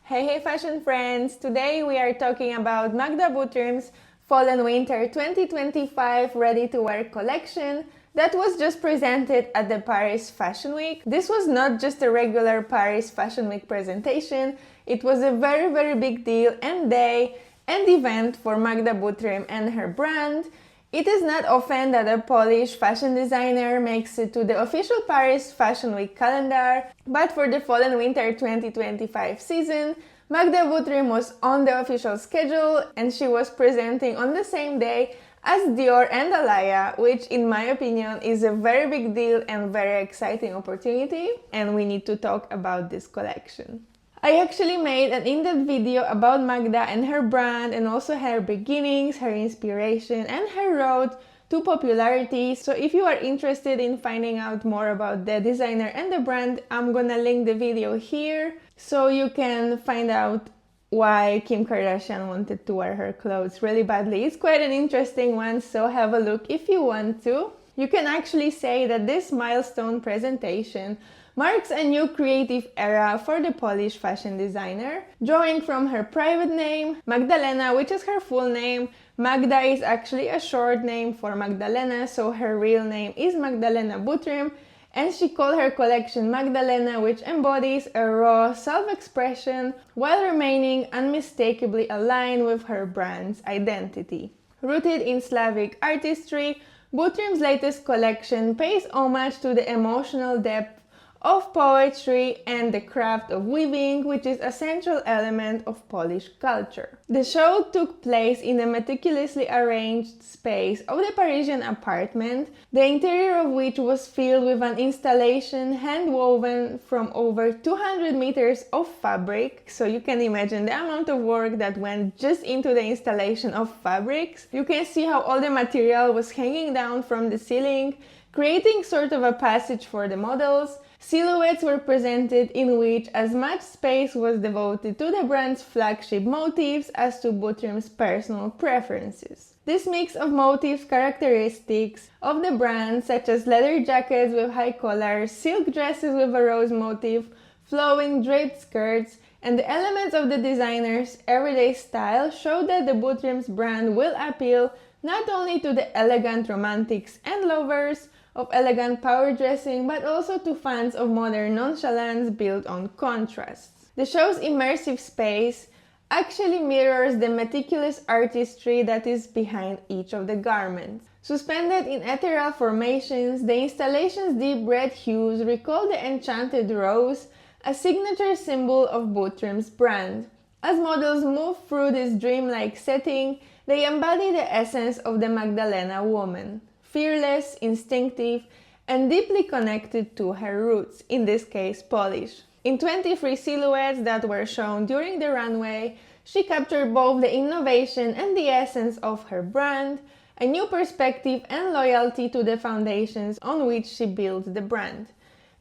Hey fashion friends! Today we are talking about Magda Butrym's Fall and Winter 2025 ready-to-wear collection that was just presented at the Paris Fashion Week. This was not just a regular Paris Fashion Week presentation, it was a very big deal and day and event for Magda Butrym and her brand. It is not often that a Polish fashion designer makes it to the official Paris Fashion Week calendar, but for the Fall and Winter 2025 season, Magda Butrym was on the official schedule and she was presenting on the same day as Dior and Alaya, which in my opinion is a very big deal and very exciting opportunity, and we need to talk about this collection. I actually made an in-depth video about Magda and her brand and also her beginnings, her inspiration and her road to popularity. So if you are interested in finding out more about the designer and the brand, I'm gonna link the video here so you can find out why Kim Kardashian wanted to wear her clothes really badly. It's quite an interesting one, so have a look if you want to. You can actually say that this milestone presentation marks a new creative era for the Polish fashion designer. Drawing from her private name, Magdalena, which is her full name, Magda is actually a short name for Magdalena, so her real name is Magdalena Butrym, and she called her collection Magdalena, which embodies a raw self-expression while remaining unmistakably aligned with her brand's identity. Rooted in Slavic artistry, Butrym's latest collection pays homage to the emotional depth of poetry and the craft of weaving, which is a central element of Polish culture. The show took place in a meticulously arranged space of the Parisian apartment, the interior of which was filled with an installation hand-woven from over 200 meters of fabric, so you can imagine the amount of work that went just into the installation of fabrics. You can see how all the material was hanging down from the ceiling, creating sort of a passage for the models. Silhouettes were presented in which as much space was devoted to the brand's flagship motifs as to Butrym's personal preferences. This mix of motifs characteristics of the brand, such as leather jackets with high collars, silk dresses with a rose motif, flowing draped skirts, and the elements of the designer's everyday style show that the Butrym's brand will appeal not only to the elegant romantics and lovers of elegant power dressing, but also to fans of modern nonchalance built on contrasts. The show's immersive space actually mirrors the meticulous artistry that is behind each of the garments. Suspended in ethereal formations, the installation's deep red hues recall the enchanted rose, a signature symbol of Butrym's brand. As models move through this dreamlike setting, they embody the essence of the Magdalena woman. Fearless, instinctive, and deeply connected to her roots, in this case Polish. In 23 silhouettes that were shown during the runway, she captured both the innovation and the essence of her brand, a new perspective and loyalty to the foundations on which she built the brand.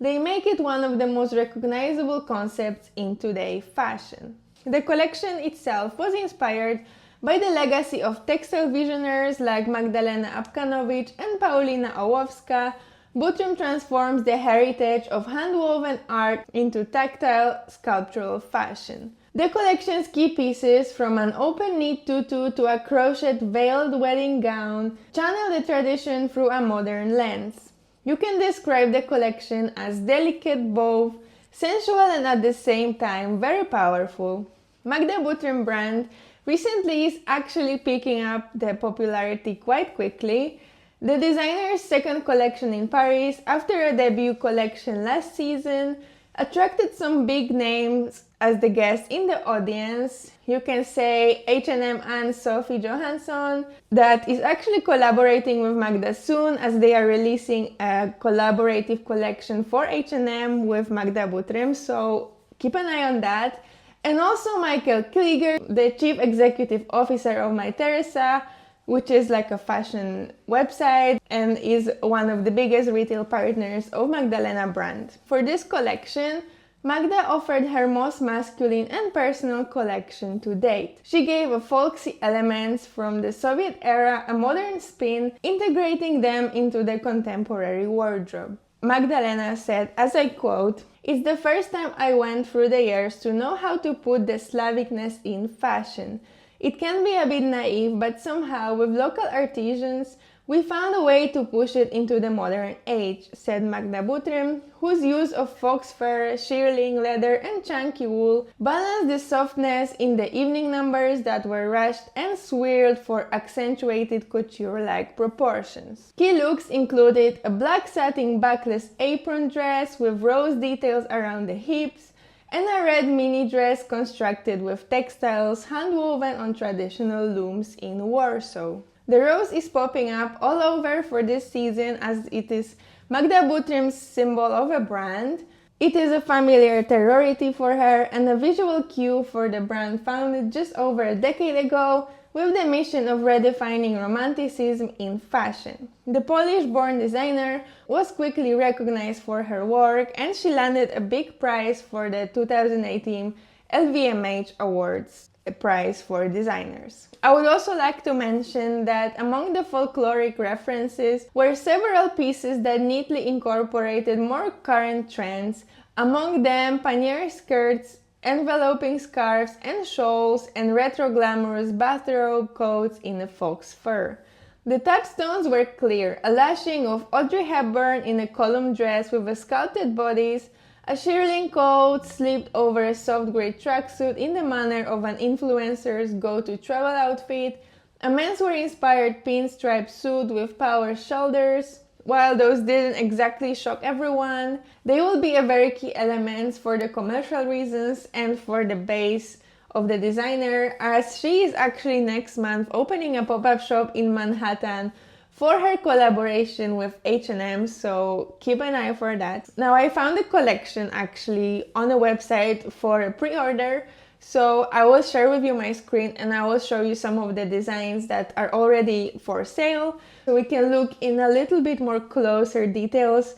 They make it one of the most recognizable concepts in today's fashion. The collection itself was inspired by the legacy of textile visionaries like Magdalena F and Paulina Owłowska. Butrym transforms the heritage of hand-woven art into tactile, sculptural fashion. The collection's key pieces, from an open knit tutu to a crochet veiled wedding gown, channel the tradition through a modern lens. You can describe the collection as delicate, both sensual and at the same time very powerful. Magda Butrym brand recently is actually picking up the popularity quite quickly. The designer's second collection in Paris, after a debut collection last season, attracted some big names as the guests in the audience. You can say H&M and Sophie Johansson, that is actually collaborating with Magda soon, as they are releasing a collaborative collection for H&M with Magda Butrym, so keep an eye on that. And also Michael Krieger, the chief executive officer of My Teresa, which is like a fashion website and is one of the biggest retail partners of Magdalena brand. For this collection, Magda offered her most masculine and personal collection to date. She gave a folksy elements from the Soviet era a modern spin, integrating them into the contemporary wardrobe. Magdalena said, as I quote, "It's the first time I went through the years to know how to put the Slavicness in fashion. It can be a bit naive, but somehow with local artisans, we found a way to push it into the modern age," said Magda Butrym, whose use of fox fur, shearling, leather, and chunky wool balanced the softness in the evening numbers that were rushed and swirled for accentuated couture-like proportions. Key looks included a black satin backless apron dress with rose details around the hips, and a red mini dress constructed with textiles handwoven on traditional looms in Warsaw. The rose is popping up all over for this season as it is Magda Butrym's symbol of a brand. It is a familiar terrority for her and a visual cue for the brand founded just over a decade ago with the mission of redefining romanticism in fashion. The Polish-born designer was quickly recognized for her work, and she landed a big prize for the 2018 LVMH Awards, a prize for designers. I would also like to mention that among the folkloric references were several pieces that neatly incorporated more current trends, among them pannier skirts, enveloping scarves and shawls, and retro glamorous bathrobe coats in a fox fur. The touchstones were clear: a lashing of Audrey Hepburn in a column dress with a sculpted bodice, a shearling coat slipped over a soft grey tracksuit in the manner of an influencer's go-to travel outfit, a menswear-inspired pinstripe suit with power shoulders. While those didn't exactly shock everyone, they will be a very key element for the commercial reasons and for the base of the designer, as she is actually next month opening a pop-up shop in Manhattan for her collaboration with H&M, so keep an eye for that. Now, I found the collection actually on a website for a pre-order, so I will share with you my screen and I will show you some of the designs that are already for sale, so we can look in a little bit more closer details.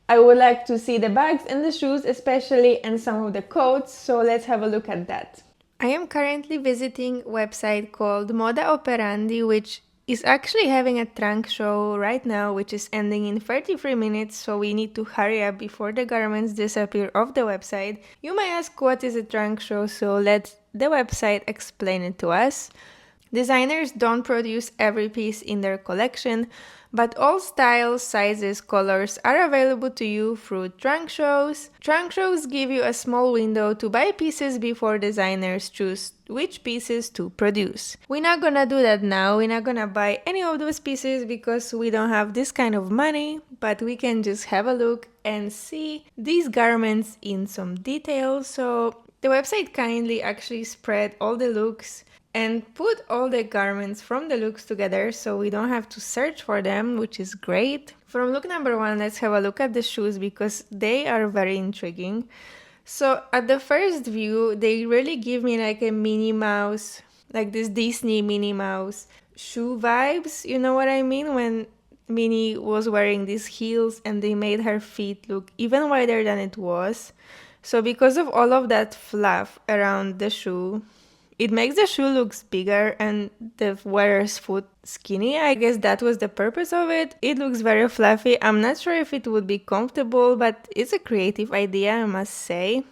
I would like to see the bags and the shoes especially, and some of the coats, so let's have a look at that. I am currently visiting a website called Moda Operandi, which is actually having a trunk show right now, which is ending in 33 minutes, so we need to hurry up before the garments disappear off the website. You may ask what is a trunk show, so let the website explain it to us. Designers don't produce every piece in their collection, but all styles, sizes, colors are available to you through trunk shows. Trunk shows give you a small window to buy pieces before designers choose which pieces to produce. We're not gonna do that now. We're not gonna buy any of those pieces because we don't have this kind of money, but we can just have a look and see these garments in some detail. So the website kindly actually spread all the looks and put all the garments from the looks together, so we don't have to search for them, which is great. From look number one, let's have a look at the shoes because they are very intriguing. So at the first view, they really give me like a Minnie Mouse, like this Disney Minnie Mouse shoe vibes. You know what I mean? When Minnie was wearing these heels and they made her feet look even wider than it was. So because of all of that fluff around the shoe, it makes the shoe looks bigger and the wearer's foot skinny. I guess that was the purpose of it. It looks very fluffy. I'm not sure if it would be comfortable, but it's a creative idea, I must say.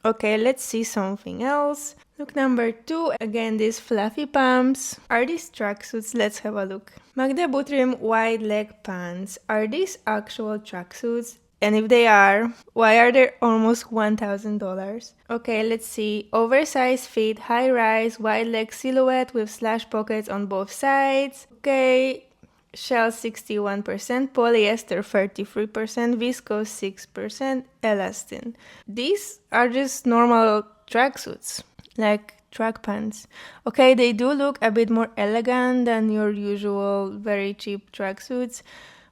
Okay, let's see something else. Look number two, again these fluffy pumps. Are these tracksuits? Let's have a look. Magda Butrym wide leg pants. Are these actual tracksuits? And if they are, why are they almost $1,000? Okay, let's see. Oversized fit, high rise, wide leg silhouette with slash pockets on both sides. Okay, shell 61%, polyester 33%, viscose 6%, elastin. These are just normal tracksuits, like track pants. Okay, they do look a bit more elegant than your usual very cheap tracksuits.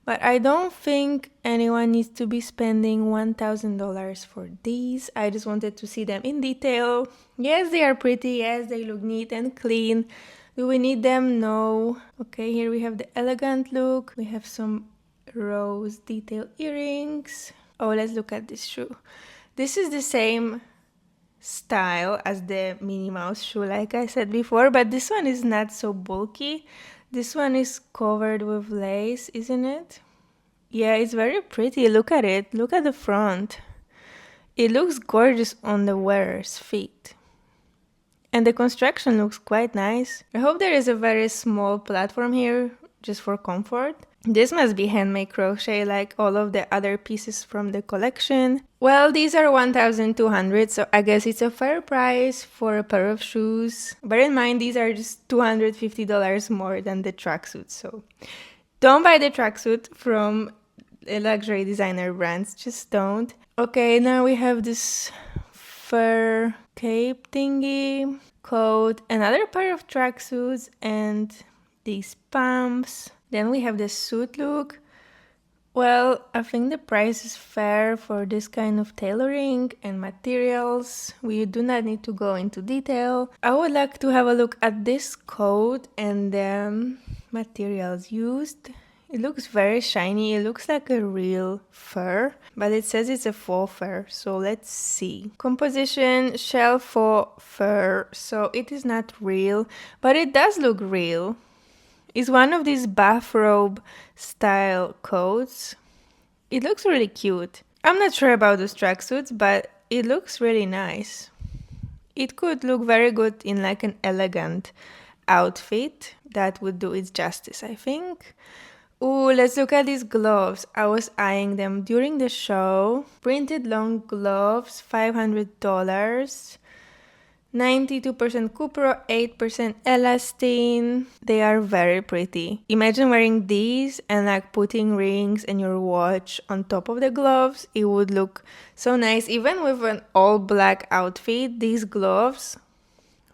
But I don't think anyone needs to be spending $1,000 for these. I just wanted to see them in detail. Yes, they are pretty. Yes, they look neat and clean. Do we need them? No. Okay, here we have the elegant look. We have some rose detail earrings. Oh, let's look at this shoe. This is the same style as the Minnie Mouse shoe, like I said before, but this one is not so bulky. This one is covered with lace, isn't it? Yeah, it's very pretty. Look at it. Look at the front. It looks gorgeous on the wearer's feet. And the construction looks quite nice. I hope there is a very small platform here just for comfort. This must be handmade crochet like all of the other pieces from the collection. Well, these are 1,200, so I guess it's a fair price for a pair of shoes. Bear in mind, these are just $250 more than the tracksuit, so don't buy the tracksuit from luxury designer brands, just don't. Okay, now we have this fur cape thingy, coat, another pair of tracksuits, and these pumps. Then we have the suit look. Well, I think the price is fair for this kind of tailoring and materials. We do not need to go into detail. I would like to have a look at this coat and the materials used. It looks very shiny. It looks like a real fur, but it says it's a faux fur, so let's see. Composition, shell faux fur, so it is not real, but it does look real. It's one of these bathrobe style coats. It looks really cute. I'm not sure about those tracksuits, but it looks really nice. It could look very good in like an elegant outfit. That would do it justice, I think. Ooh, let's look at these gloves. I was eyeing them during the show. Printed long gloves, $500. 92% cupro, 8% elastane. They are very pretty. Imagine wearing these and like putting rings and your watch on top of the gloves. It would look so nice. Even with an all black outfit, these gloves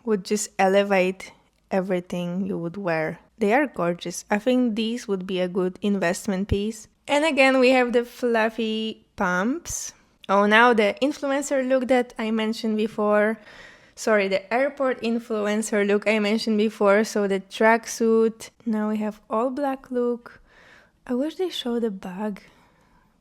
would just elevate everything you would wear. They are gorgeous. I think these would be a good investment piece. And again, we have the fluffy pumps. Oh, now the influencer look that I mentioned before. Sorry, the airport influencer look I mentioned before. So the tracksuit. Now we have all black look. I wish they showed the bag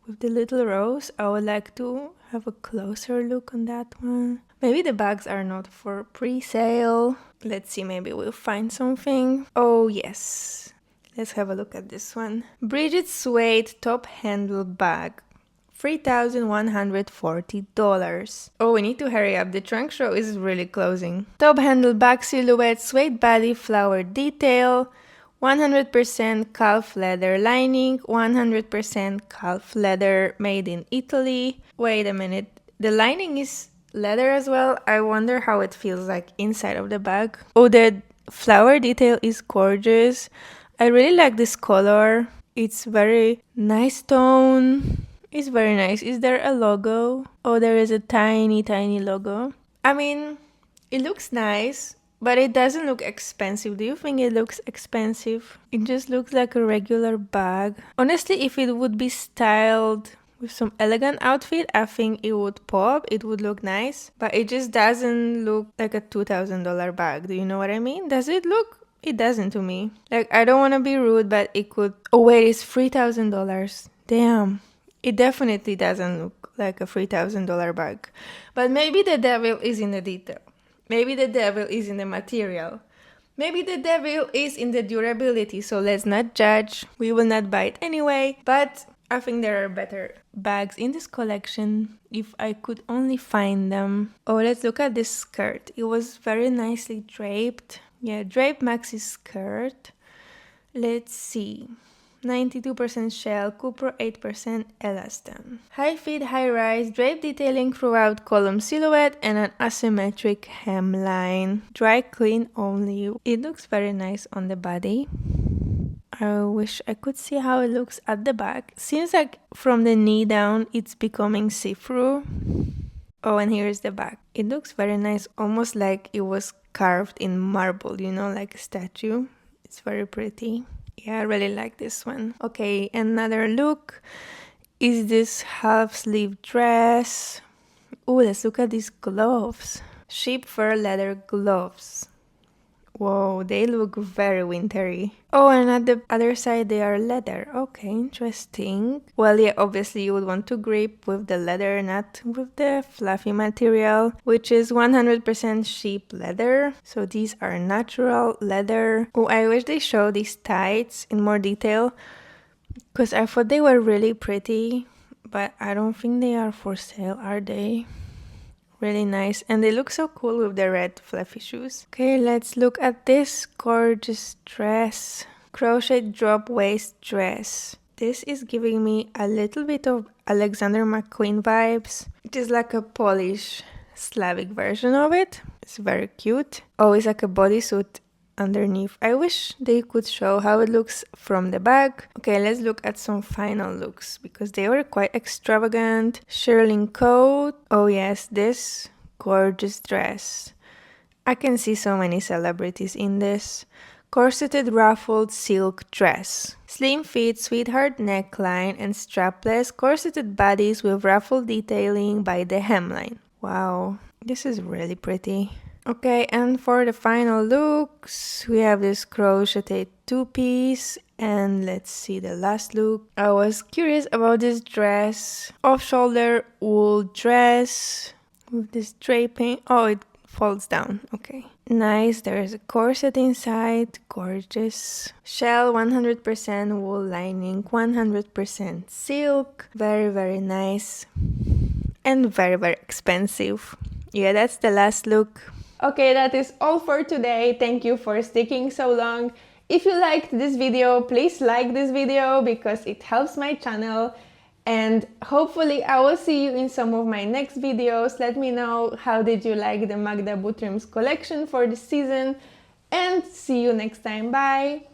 with the little rose. I would like to have a closer look on that one. Maybe the bags are not for pre-sale. Let's see, maybe we'll find something. Oh yes, let's have a look at this one. Bridget Suede top handle bag, $3,140. Oh, we need to hurry up, the trunk show is really closing. Top handle bag silhouette, suede body, flower detail, 100% calf leather lining, 100% calf leather made in Italy. Wait a minute, the lining is leather as well. I wonder how it feels like inside of the bag. Oh, the flower detail is gorgeous. I really like this color. It's very nice tone. It's very nice. Is there a logo? Oh, there is a tiny logo. I mean, it looks nice, but it doesn't look expensive. Do you think it looks expensive? It just looks like a regular bag. Honestly, if it would be styled with some elegant outfit, I think it would pop, it would look nice, but it just doesn't look like a $2,000 bag. Do you know what I mean? Does it look? It doesn't to me. Like, I don't want to be rude, but it could. Oh wait, it's $3,000. Damn. It definitely doesn't look like a $3,000 bag. But maybe the devil is in the detail. Maybe the devil is in the material. Maybe the devil is in the durability, so let's not judge. We will not buy it anyway, but I think there are better bags in this collection if I could only find them. Oh, let's look at this skirt. It was very nicely draped. Yeah, draped maxi skirt. Let's see. 92% shell, cupro 8% elastan. High fit, high rise, drape detailing throughout column silhouette and an asymmetric hemline. Dry clean only. It looks very nice on the body. I wish I could see how it looks at the back. Seems like from the knee down it's becoming see-through. Oh, and here's the back. It looks very nice, almost like it was carved in marble, you know, like a statue. It's very pretty. Yeah, I really like this one. Okay, another look is this half sleeve dress. Oh, let's look at these gloves. Sheep fur leather gloves. Whoa, they look very wintry. Oh, and at the other side they are leather. Okay, interesting. Well, yeah, obviously you would want to grip with the leather, not with the fluffy material, which is 100% sheep leather. So these are natural leather. Oh, I wish they show these tights in more detail. because I thought they were really pretty, but I don't think they are for sale, are they? Really nice, and they look so cool with the red fluffy shoes. Okay, let's look at this gorgeous dress. Crochet drop waist dress. This is giving me a little bit of Alexander McQueen vibes. It is like a Polish Slavic version of it. It's very cute. Oh, it's like a bodysuit underneath. I wish they could show how it looks from the back. Okay, let's look at some final looks because they were quite extravagant. Shearling coat. Oh yes, this gorgeous dress. I can see so many celebrities in this. Corseted ruffled silk dress. Slim fit, sweetheart neckline and strapless corseted bodies with ruffled detailing by the hemline. Wow, this is really pretty. Okay, and for the final looks, we have this crocheted two-piece, and let's see the last look. I was curious about this dress. Off-shoulder wool dress with this draping. Oh, it falls down. Okay. Nice. There's a corset inside. Gorgeous. Shell 100% wool lining, 100% silk. Very, very nice. And very, very expensive. Yeah, that's the last look. Okay, that is all for today. Thank you for sticking so long. If you liked this video, please like this video because it helps my channel. And hopefully I will see you in some of my next videos. Let me know how did you like the Magda Butrym's collection for this season. And see you next time. Bye!